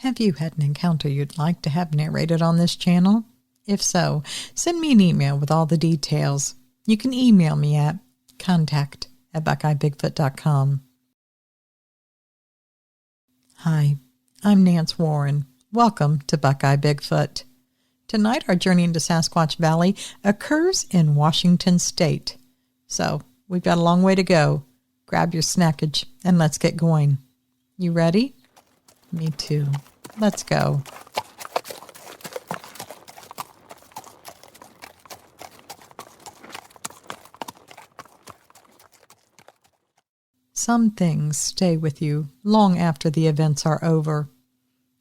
Have you had an encounter you'd like to have narrated on this channel? If so, send me an email with all the details. You can email me at contact@buckeyebigfoot.com. Hi, I'm Nance Warren. Welcome to Buckeye Bigfoot. Tonight our journey into Sasquatch Valley occurs in Washington State. So, we've got a long way to go. Grab your snackage and let's get going. You ready? Me too. Let's go. Some things stay with you long after the events are over.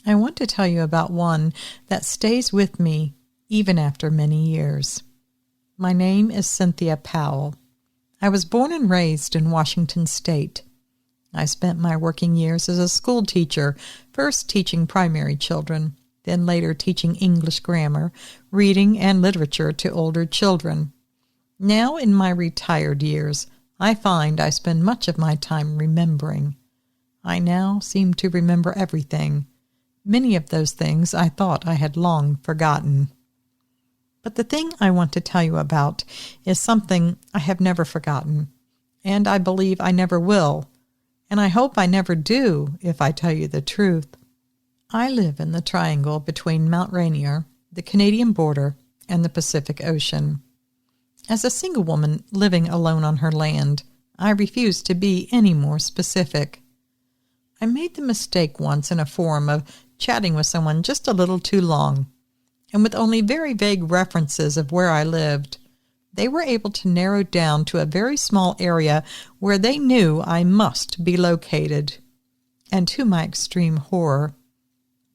I want to tell you about one that stays with me even after many years. My name is Cynthia Powell. I was born and raised in Washington State. I spent my working years as a school teacher, first teaching primary children, then later teaching English grammar, reading, and literature to older children. Now, in my retired years, I find I spend much of my time remembering. I now seem to remember everything. Many of those things I thought I had long forgotten. But the thing I want to tell you about is something I have never forgotten, and I believe I never will. And I hope I never do, if I tell you the truth. I live in the triangle between Mount Rainier, the Canadian border, and the Pacific Ocean. As a single woman living alone on her land, I refuse to be any more specific. I made the mistake once in a forum of chatting with someone just a little too long, and with only very vague references of where I lived. They were able to narrow down to a very small area where they knew I must be located. And to my extreme horror,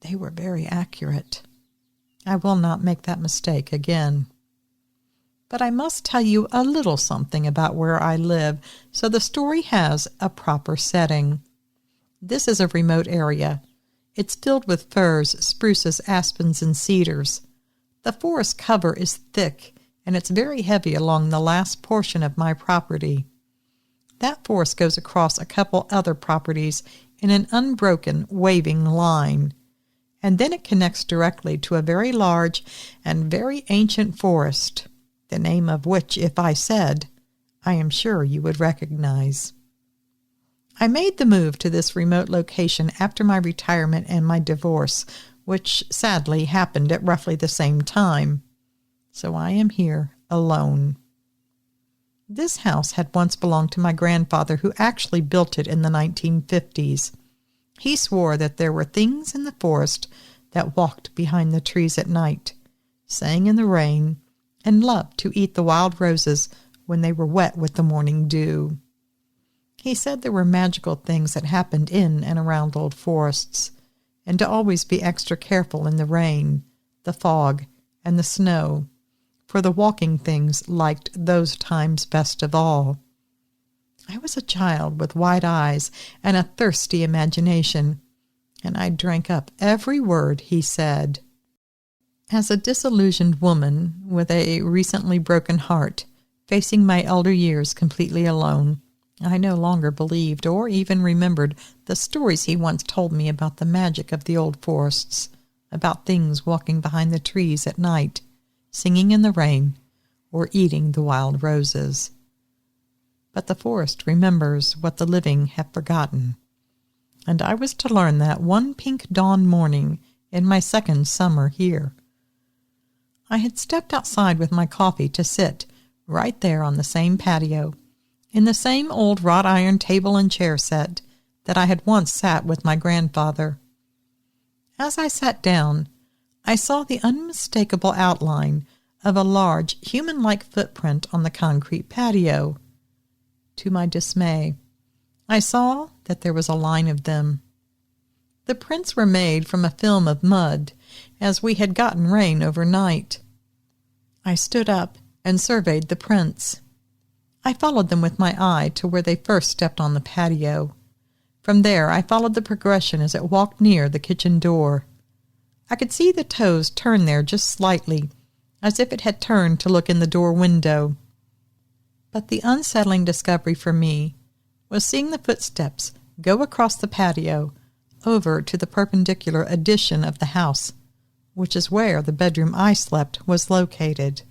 they were very accurate. I will not make that mistake again. But I must tell you a little something about where I live so the story has a proper setting. This is a remote area. It's filled with firs, spruces, aspens, and cedars. The forest cover is thick, and it's very heavy along the last portion of my property. That forest goes across a couple other properties in an unbroken, waving line, and then it connects directly to a very large and very ancient forest, the name of which, if I said, I am sure you would recognize. I made the move to this remote location after my retirement and my divorce, which sadly happened at roughly the same time. So I am here alone. This house had once belonged to my grandfather, who actually built it in the 1950s. He swore that there were things in the forest that walked behind the trees at night, sang in the rain, and loved to eat the wild roses when they were wet with the morning dew. He said there were magical things that happened in and around old forests, and to always be extra careful in the rain, the fog, and the snow, for the walking things liked those times best of all. I was a child with wide eyes and a thirsty imagination, and I drank up every word he said. As a disillusioned woman with a recently broken heart, facing my elder years completely alone, I no longer believed or even remembered the stories he once told me about the magic of the old forests, about things walking behind the trees at night, singing in the rain, or eating the wild roses. But the forest remembers what the living have forgotten, and I was to learn that one pink dawn morning in my second summer here. I had stepped outside with my coffee to sit right there on the same patio, in the same old wrought iron table and chair set that I had once sat with my grandfather. As I sat down, I saw the unmistakable outline of a large, human-like footprint on the concrete patio. To my dismay, I saw that there was a line of them. The prints were made from a film of mud, as we had gotten rain overnight. I stood up and surveyed the prints. I followed them with my eye to where they first stepped on the patio. From there, I followed the progression as it walked near the kitchen door. I could see the toes turn there just slightly, as if it had turned to look in the door window. But the unsettling discovery for me was seeing the footsteps go across the patio, over to the perpendicular addition of the house, which is where the bedroom I slept was located.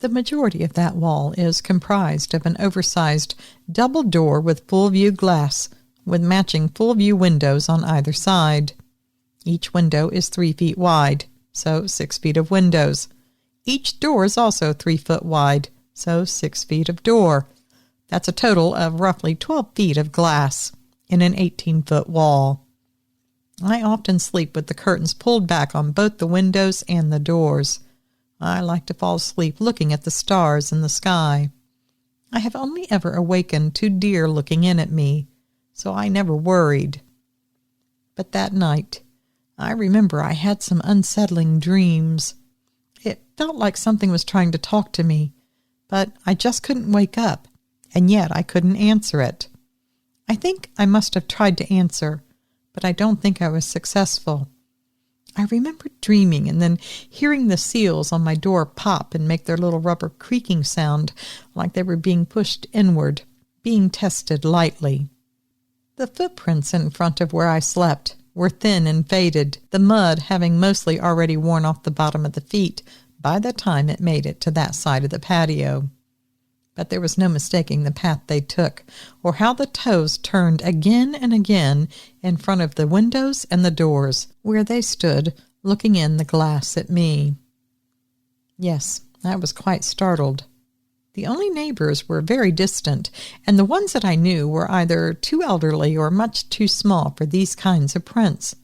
The majority of that wall is comprised of an oversized double door with full-view glass, with matching full-view windows on either side. Each window is 3 feet wide, so 6 feet of windows. Each door is also 3 foot wide, so 6 feet of door. That's a total of roughly 12 feet of glass in an 18-foot wall. I often sleep with the curtains pulled back on both the windows and the doors. I like to fall asleep looking at the stars in the sky. I have only ever awakened to deer looking in at me, so I never worried. But that night, I remember I had some unsettling dreams. It felt like something was trying to talk to me, but I just couldn't wake up, and yet I couldn't answer it. I think I must have tried to answer, but I don't think I was successful. I remember dreaming and then hearing the seals on my door pop and make their little rubber creaking sound like they were being pushed inward, being tested lightly. The footprints in front of where I slept were thin and faded, the mud having mostly already worn off the bottom of the feet by the time it made it to that side of the patio. But there was no mistaking the path they took, or how the toes turned again and again in front of the windows and the doors, where they stood looking in the glass at me. Yes, I was quite startled. The only neighbors were very distant, and the ones that I knew were either too elderly or much too small for these kinds of prints.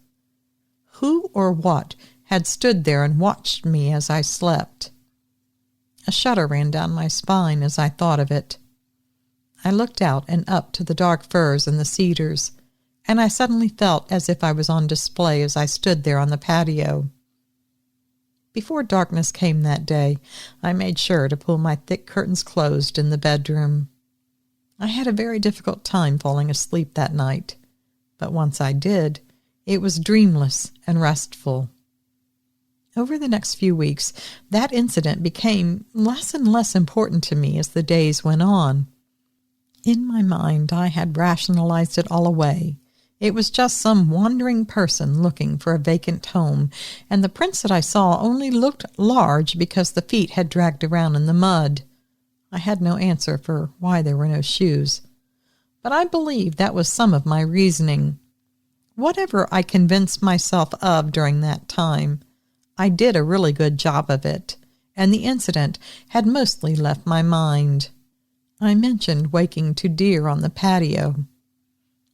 Who or what had stood there and watched me as I slept? A shudder ran down my spine as I thought of it. I looked out and up to the dark firs and the cedars, and I suddenly felt as if I was on display as I stood there on the patio. Before darkness came that day, I made sure to pull my thick curtains closed in the bedroom. I had a very difficult time falling asleep that night, but once I did, it was dreamless and restful. Over the next few weeks, that incident became less and less important to me as the days went on. In my mind, I had rationalized it all away. It was just some wandering person looking for a vacant home, and the prints that I saw only looked large because the feet had dragged around in the mud. I had no answer for why there were no shoes, but I believe that was some of my reasoning. Whatever I convinced myself of during that time, I did a really good job of it, and the incident had mostly left my mind. I mentioned waking to deer on the patio.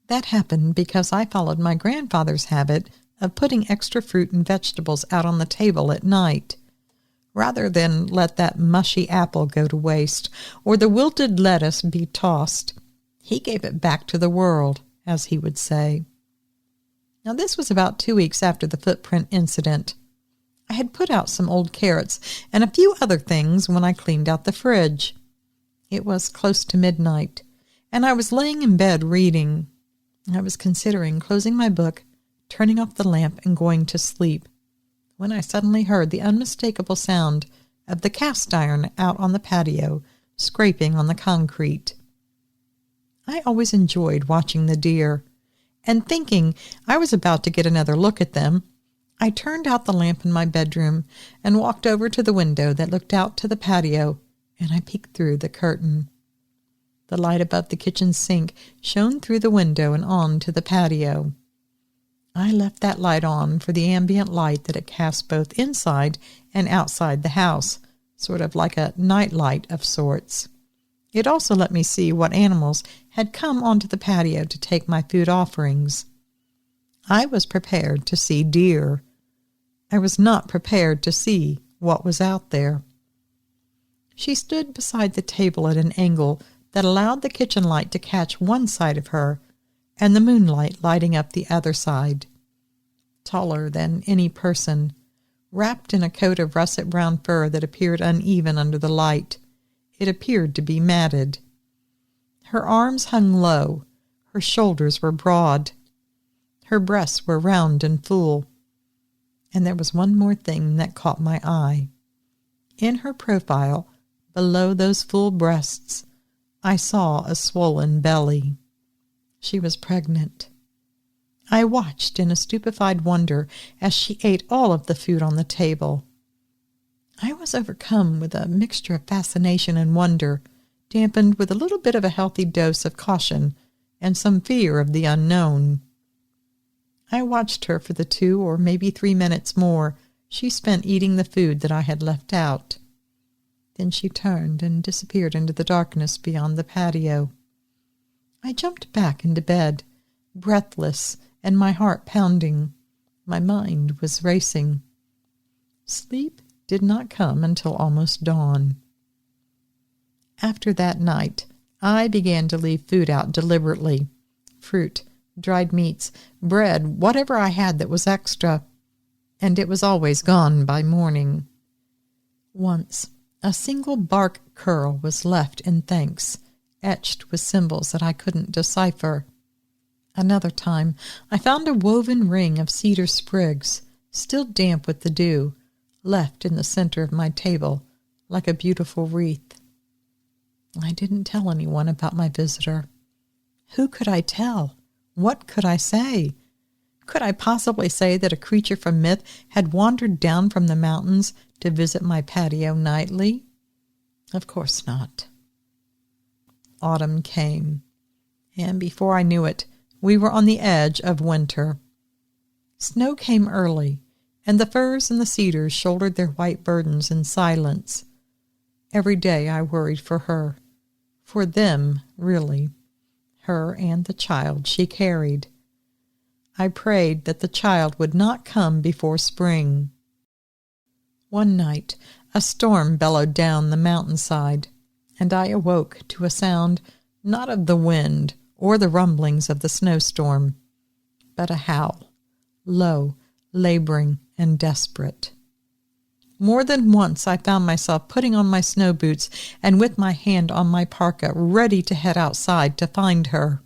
That happened because I followed my grandfather's habit of putting extra fruit and vegetables out on the table at night. Rather than let that mushy apple go to waste or the wilted lettuce be tossed, he gave it back to the world, as he would say. Now, this was about 2 weeks after the footprint incident. I had put out some old carrots and a few other things when I cleaned out the fridge. It was close to midnight, and I was laying in bed reading. I was considering closing my book, turning off the lamp, and going to sleep, when I suddenly heard the unmistakable sound of the cast iron out on the patio scraping on the concrete. I always enjoyed watching the deer, and thinking I was about to get another look at them, I turned out the lamp in my bedroom and walked over to the window that looked out to the patio, and I peeked through the curtain. The light above the kitchen sink shone through the window and on to the patio. I left that light on for the ambient light that it cast both inside and outside the house, sort of like a night light of sorts. It also let me see what animals had come onto the patio to take my food offerings. I was prepared to see deer. I was not prepared to see what was out there. She stood beside the table at an angle that allowed the kitchen light to catch one side of her and the moonlight lighting up the other side. Taller than any person, wrapped in a coat of russet brown fur that appeared uneven under the light. It appeared to be matted. Her arms hung low. Her shoulders were broad. Her breasts were round and full. And there was one more thing that caught my eye. In her profile, below those full breasts, I saw a swollen belly. She was pregnant. I watched in a stupefied wonder as she ate all of the food on the table. I was overcome with a mixture of fascination and wonder, dampened with a little bit of a healthy dose of caution and some fear of the unknown. I watched her for the 2 or maybe 3 minutes more she spent eating the food that I had left out. Then she turned and disappeared into the darkness beyond the patio. I jumped back into bed, breathless and my heart pounding. My mind was racing. Sleep did not come until almost dawn. After that night, I began to leave food out deliberately. Fruit, dried meats, bread, whatever I had that was extra. And it was always gone by morning. Once, a single bark curl was left in thanks, etched with symbols that I couldn't decipher. Another time, I found a woven ring of cedar sprigs, still damp with the dew, left in the center of my table, like a beautiful wreath. I didn't tell anyone about my visitor. Who could I tell? What could I say? Could I possibly say that a creature from myth had wandered down from the mountains to visit my patio nightly? Of course not. Autumn came, and before I knew it, we were on the edge of winter. Snow came early, and the firs and the cedars shouldered their white burdens in silence. Every day I worried for her. For them, really. Her and the child she carried. I prayed that the child would not come before spring. One night, a storm bellowed down the mountainside, and I awoke to a sound not of the wind or the rumblings of the snowstorm, but a howl, low, laboring, and desperate. More than once I found myself putting on my snow boots and with my hand on my parka, ready to head outside to find her.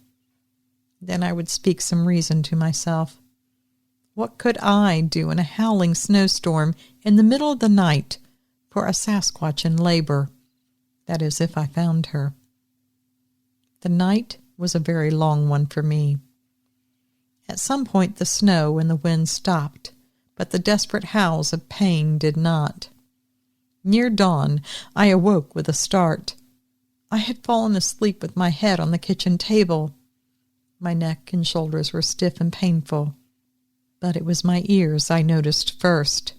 Then I would speak some reason to myself. What could I do in a howling snowstorm in the middle of the night for a Sasquatch in labor? That is, if I found her. The night was a very long one for me. At some point the snow and the wind stopped, but the desperate howls of pain did not. Near dawn, I awoke with a start. I had fallen asleep with my head on the kitchen table. My neck and shoulders were stiff and painful, but it was my ears I noticed first.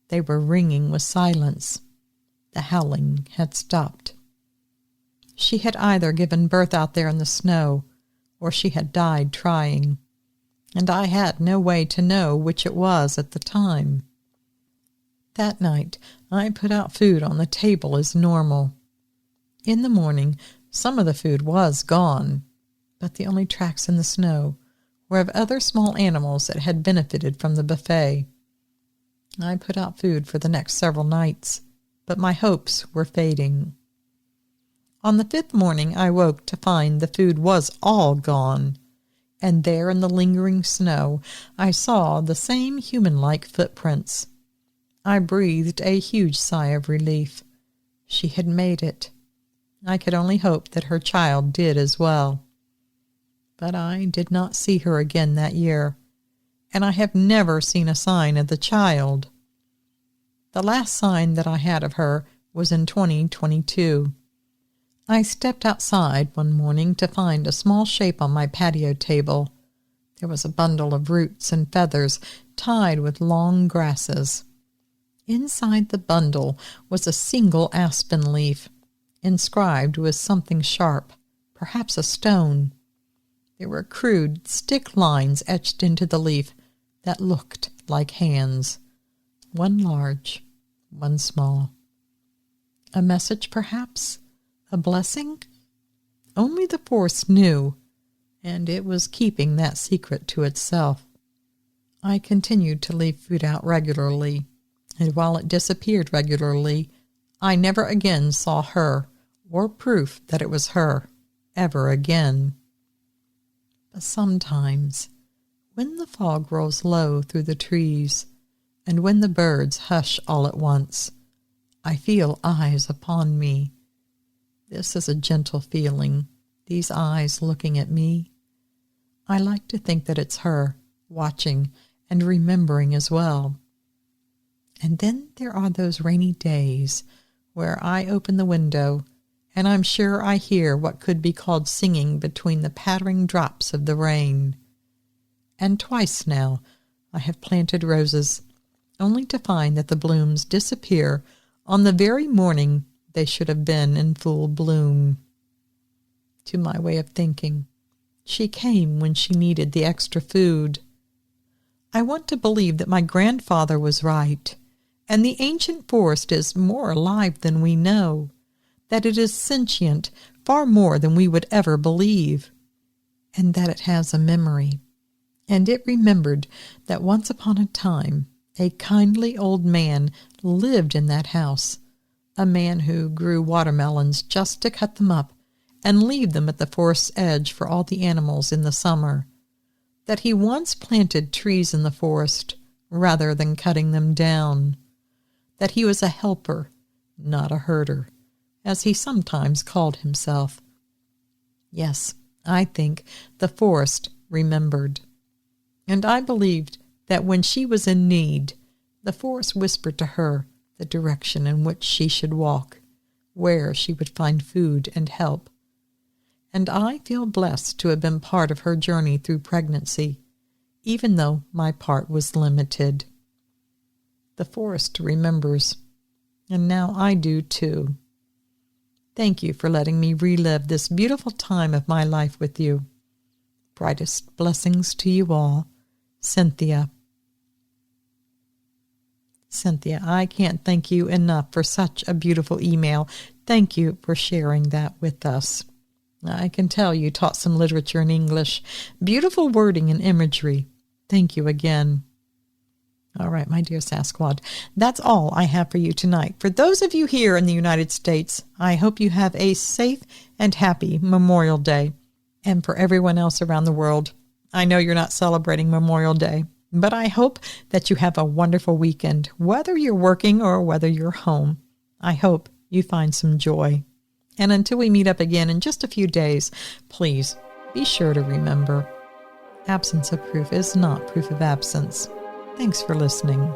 They were ringing with silence. The howling had stopped. She had either given birth out there in the snow, or she had died trying, and I had no way to know which it was at the time. That night, I put out food on the table as normal. In the morning, some of the food was gone, but the only tracks in the snow were of other small animals that had benefited from the buffet. I put out food for the next several nights, but my hopes were fading. On the 5th morning, I woke to find the food was all gone, and there in the lingering snow I saw the same human-like footprints. I breathed a huge sigh of relief. She had made it. I could only hope that her child did as well. But I did not see her again that year, and I have never seen a sign of the child. The last sign that I had of her was in 2022. I stepped outside one morning to find a small shape on my patio table. There was a bundle of roots and feathers tied with long grasses. Inside the bundle was a single aspen leaf, inscribed with something sharp, perhaps a stone. There were crude stick lines etched into the leaf that looked like hands, one large, one small. A message, perhaps? A blessing? Only the forest knew, and it was keeping that secret to itself. I continued to leave food out regularly, and while it disappeared regularly, I never again saw her, or proof that it was her, ever again. But sometimes, when the fog rolls low through the trees, and when the birds hush all at once, I feel eyes upon me. This is a gentle feeling, these eyes looking at me. I like to think that it's her, watching and remembering as well. And then there are those rainy days where I open the window and I'm sure I hear what could be called singing between the pattering drops of the rain. And twice now I have planted roses, only to find that the blooms disappear on the very morning they should have been in full bloom. To my way of thinking, she came when she needed the extra food. I want to believe that my grandfather was right, and the ancient forest is more alive than we know, that it is sentient far more than we would ever believe, and that it has a memory. And it remembered that once upon a time a kindly old man lived in that house, a man who grew watermelons just to cut them up and leave them at the forest's edge for all the animals in the summer, that he once planted trees in the forest rather than cutting them down, that he was a helper, not a herder, as he sometimes called himself. Yes, I think the forest remembered. And I believed that when she was in need, the forest whispered to her the direction in which she should walk, where she would find food and help. And I feel blessed to have been part of her journey through pregnancy, even though my part was limited. The forest remembers, and now I do too. Thank you for letting me relive this beautiful time of my life with you. Brightest blessings to you all. Cynthia. Cynthia, I can't thank you enough for such a beautiful email. Thank you for sharing that with us. I can tell you taught some literature in English. Beautiful wording and imagery. Thank you again. All right, my dear Sasquatch, that's all I have for you tonight. For those of you here in the United States, I hope you have a safe and happy Memorial Day. And for everyone else around the world, I know you're not celebrating Memorial Day, but I hope that you have a wonderful weekend, whether you're working or whether you're home. I hope you find some joy. And until we meet up again in just a few days, please be sure to remember, absence of proof is not proof of absence. Thanks for listening.